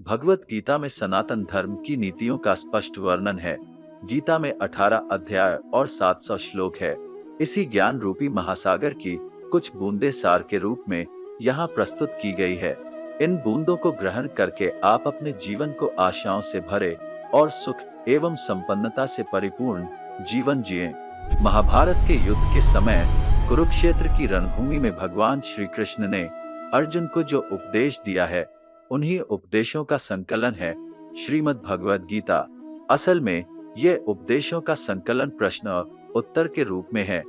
भगवत गीता में सनातन धर्म की नीतियों का स्पष्ट वर्णन है। गीता में 18 अध्याय और 700 श्लोक है। इसी ज्ञान रूपी महासागर की कुछ बूंदे सार के रूप में यहाँ प्रस्तुत की गई है। इन बूंदों को ग्रहण करके आप अपने जीवन को आशाओं से भरे और सुख एवं संपन्नता से परिपूर्ण जीवन जिएं। महाभारत के युद्ध के समय कुरुक्षेत्र की रणभूमि में भगवान श्री कृष्ण ने अर्जुन को जो उपदेश दिया है, उन्हीं उपदेशों का संकलन है श्रीमद् भगवद गीता। असल में ये उपदेशों का संकलन प्रश्न उत्तर के रूप में है।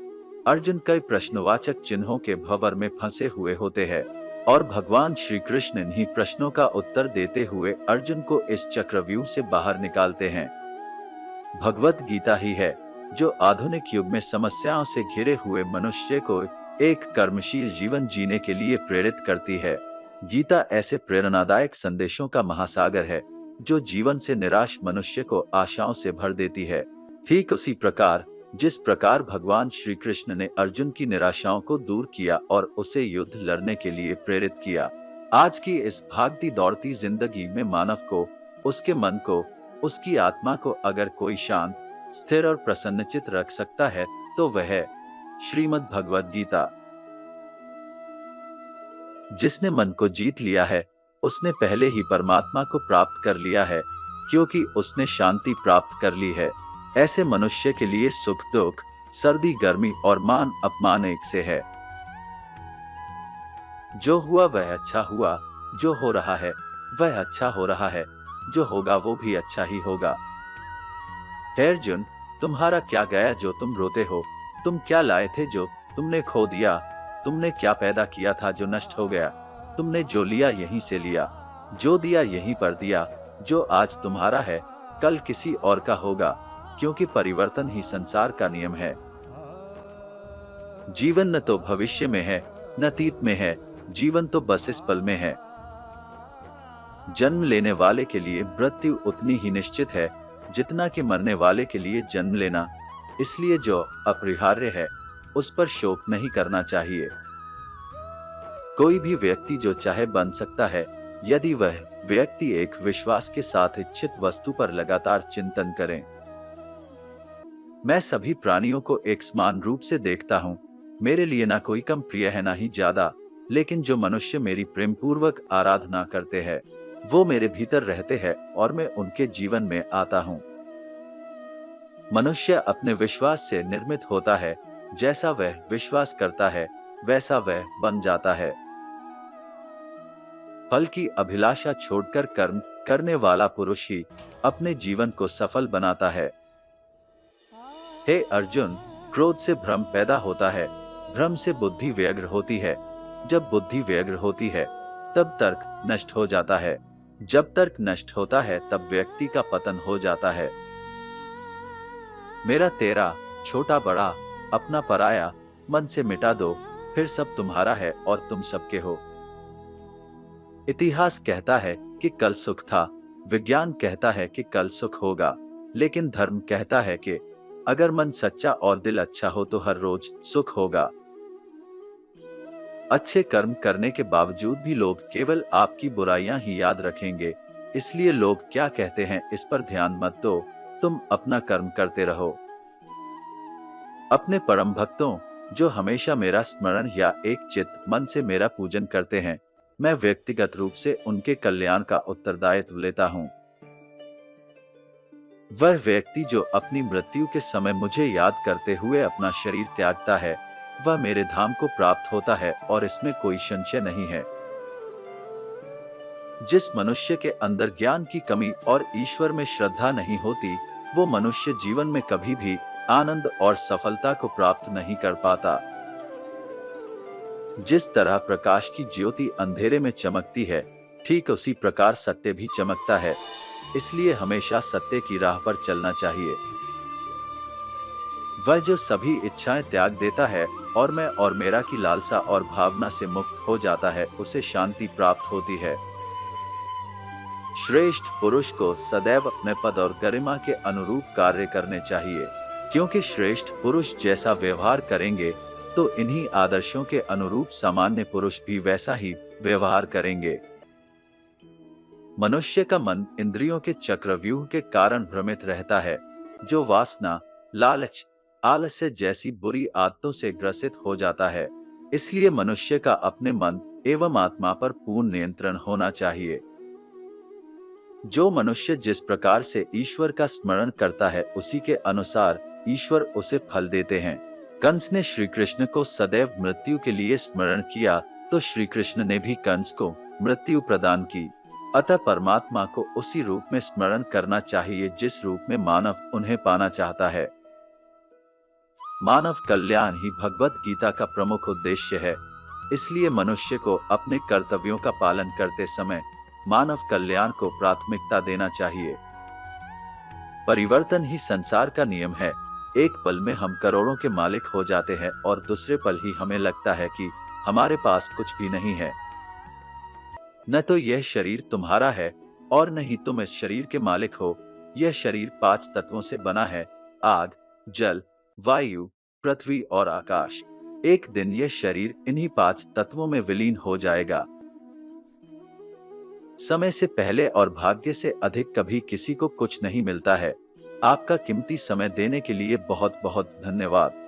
अर्जुन कई प्रश्नवाचक चिन्हों के भंवर में फंसे हुए होते हैं और भगवान श्री कृष्ण इन्हीं प्रश्नों का उत्तर देते हुए अर्जुन को इस चक्रव्यूह से बाहर निकालते हैं। भगवत गीता ही है जो आधुनिक युग में समस्याओं से घिरे हुए मनुष्य को एक कर्मशील जीवन जीने के लिए प्रेरित करती है। गीता ऐसे प्रेरणादायक संदेशों का महासागर है जो जीवन से निराश मनुष्य को आशाओं से भर देती है। ठीक उसी प्रकार जिस प्रकार भगवान श्री कृष्ण ने अर्जुन की निराशाओं को दूर किया और उसे युद्ध लड़ने के लिए प्रेरित किया, आज की इस भागती दौड़ती जिंदगी में मानव को, उसके मन को, उसकी आत्मा को अगर कोई शांत, स्थिर और प्रसन्नचित्त रख सकता है तो वह है श्रीमद् भगवद गीता। जिसने मन को जीत लिया है उसने पहले ही परमात्मा को प्राप्त कर लिया है, क्योंकि उसने शांति प्राप्त कर ली है। ऐसे मनुष्य के लिए सुख दुख, सर्दी गर्मी और मान अपमान एक से है। जो हुआ वह अच्छा हुआ, जो हो रहा है वह अच्छा हो रहा है, जो होगा वो भी अच्छा ही होगा। हे अर्जुन, तुम्हारा क्या गया जो तुम रोते हो? तुम क्या लाए थे जो तुमने खो दिया? तुमने क्या पैदा किया था जो नष्ट हो गया? तुमने जो लिया यहीं से लिया, जो दिया यहीं पर दिया। जो आज तुम्हारा है कल किसी और का होगा, क्योंकि परिवर्तन ही संसार का नियम है। जीवन न तो भविष्य में है न अतीत में है, जीवन तो बस इस पल में है। जन्म लेने वाले के लिए मृत्यु उतनी ही निश्चित है जितना कि मरने वाले के लिए जन्म लेना। इसलिए जो अपरिहार्य है उस पर शोक नहीं करना चाहिए। कोई भी व्यक्ति जो चाहे बन सकता है, यदि वह व्यक्ति एक विश्वास के साथ इच्छित वस्तु पर लगातार चिंतन करे। मैं सभी प्राणियों को एक समान रूप से देखता हूँ। मेरे लिए ना कोई कम प्रिय है ना ही ज्यादा, लेकिन जो मनुष्य मेरी प्रेम पूर्वक आराधना करते हैं वो मेरे भीतर रहते हैं और मैं उनके जीवन में आता हूँ। मनुष्य अपने विश्वास से निर्मित होता है। जैसा वह विश्वास करता है वैसा वह बन जाता है। फल की अभिलाषा छोड़कर कर्म करने वाला पुरुष ही अपने जीवन को सफल बनाता है। हे अर्जुन, क्रोध से भ्रम पैदा होता है, भ्रम से बुद्धि व्यग्र होती है, जब बुद्धि व्यग्र होती है तब तर्क नष्ट हो जाता है, जब तर्क नष्ट होता है तब व्यक्ति का पतन हो जाता है। मेरा तेरा, छोटा बड़ा, अपना पराया, मन से मिटा दो, फिर सब तुम्हारा है और तुम सबके हो। इतिहास कहता है कि कल सुख था, विज्ञान कहता है कि कल सुख होगा, लेकिन धर्म कहता है कि अगर मन सच्चा और दिल अच्छा हो तो हर रोज सुख होगा। अच्छे कर्म करने के बावजूद भी लोग केवल आपकी बुराइयां ही याद रखेंगे, इसलिए लोग क्या कहते हैं इस पर ध्यान मत दो, तुम अपना कर्म करते रहो। अपने परम भक्तों जो हमेशा मेरा स्मरण या एक चित्त मन से मेरा पूजन करते हैं, मैं व्यक्तिगत रूप से उनके कल्याण का उत्तरदायित्व लेता हूँ। वह व्यक्ति जो अपनी मृत्यु के समय मुझे याद करते हुए अपना शरीर त्यागता है, वह मेरे धाम को प्राप्त होता है और इसमें कोई संशय नहीं है। जिस मनुष्य के अंदर ज्ञान की कमी और ईश्वर में श्रद्धा नहीं होती, वो मनुष्य जीवन में कभी भी आनंद और सफलता को प्राप्त नहीं कर पाता। जिस तरह प्रकाश की ज्योति अंधेरे में चमकती है, ठीक उसी प्रकार सत्य भी चमकता है। इसलिए हमेशा सत्य की राह पर चलना चाहिए। वह जो सभी इच्छाएं त्याग देता है और मैं और मेरा की लालसा और भावना से मुक्त हो जाता है, उसे शांति प्राप्त होती है। श्रेष्ठ पुरुष को सदैव अपने पद और गरिमा के अनुरूप कार्य करने चाहिए, क्योंकि श्रेष्ठ पुरुष जैसा व्यवहार करेंगे तो इन्हीं आदर्शों के अनुरूप सामान्य पुरुष भी वैसा ही व्यवहार करेंगे। मनुष्य का मन इंद्रियों के चक्रव्यूह के कारण भ्रमित रहता है, जो वासना, लालच, आलस्य जैसी बुरी आदतों से ग्रसित हो जाता है। इसलिए मनुष्य का अपने मन एवं आत्मा पर पूर्ण नियंत्रण होना चाहिए। जो मनुष्य जिस प्रकार से ईश्वर का स्मरण करता है, उसी के अनुसार ईश्वर उसे फल देते हैं। कंस ने श्री कृष्ण को सदैव मृत्यु के लिए स्मरण किया, तो श्री कृष्ण ने भी कंस को मृत्यु प्रदान की। अतः परमात्मा को उसी रूप में स्मरण करना चाहिए जिस रूप में मानव उन्हें पाना चाहता है। मानव कल्याण ही भगवत गीता का प्रमुख उद्देश्य है। इसलिए मनुष्य को अपने कर्तव्यों का पालन करते समय मानव कल्याण को प्राथमिकता देना चाहिए। परिवर्तन ही संसार का नियम है। एक पल में हम करोड़ों के मालिक हो जाते हैं और दूसरे पल ही हमें लगता है कि हमारे पास कुछ भी नहीं है। न तो यह शरीर तुम्हारा है और न ही तुम इस शरीर के मालिक हो। यह शरीर 5 तत्वों से बना है: आग, जल, वायु, पृथ्वी और आकाश। एक दिन यह शरीर इन्हीं 5 तत्वों में विलीन हो जाएगा। समय से पहले और भाग्य से अधिक कभी किसी को कुछ नहीं मिलता है। आपका कीमती समय देने के लिए बहुत बहुत धन्यवाद।